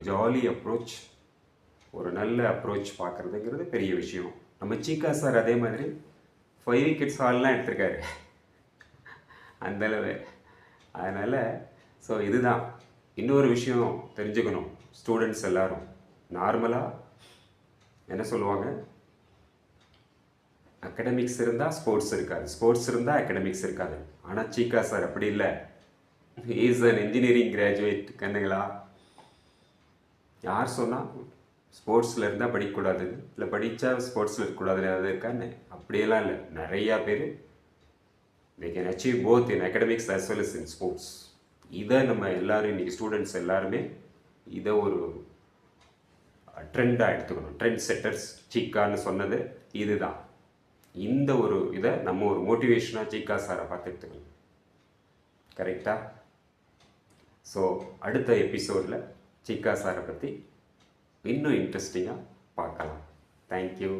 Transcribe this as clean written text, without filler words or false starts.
Jolly approach, ஒரு நல்ல approach பார்க்குறதுங்கிறது பெரிய விஷயம். நம்ம சீக்கா சார் அதே மாதிரி 5 விக்கெட்ஸ் ஹால்லாம் எடுத்திருக்காரு அந்தளவு. அதனால் ஸோ இதுதான் இன்னொரு விஷயம் தெரிஞ்சுக்கணும். ஸ்டூடெண்ட்ஸ் எல்லோரும் நார்மலாக என்ன சொல்லுவாங்க, அகடமிக்ஸ் இருந்தால் ஸ்போர்ட்ஸ் இருக்காது, ஸ்போர்ட்ஸ் இருந்தால் அகடமிக்ஸ் இருக்காது. ஆனால் சீக்கா சார் அப்படி இல்லை. Is an engineering graduate. கண்ணுங்களா, யார் சொன்னால் ஸ்போர்ட்ஸில் இருந்தால் படிக்கக்கூடாது, இல்லை படித்தா ஸ்போர்ட்ஸில் இருக்கக்கூடாதுன்னு அது இருக்கான்னு? அப்படியெல்லாம் இல்லை. நிறையா பேர் they can achieve both in academics as well as in sports. இதை நம்ம எல்லோரும் இன்றைக்கி ஸ்டூடெண்ட்ஸ் எல்லாருமே இதை ஒரு ட்ரெண்டாக எடுத்துக்கணும். ட்ரெண்ட் செட்டர்ஸ் சீக்கான்னு சொன்னது இதுதான். இந்த ஒரு இதை நம்ம ஒரு மோட்டிவேஷனாக சீக்கா சாரை பார்த்து எடுத்துக்கணும். கரெக்டாக? ஸோ அடுத்த எபிசோடில் சீக்கா சாரை பற்றி இன்னும் இன்ட்ரெஸ்டிங்காக பார்க்கலாம். தேங்க்யூ.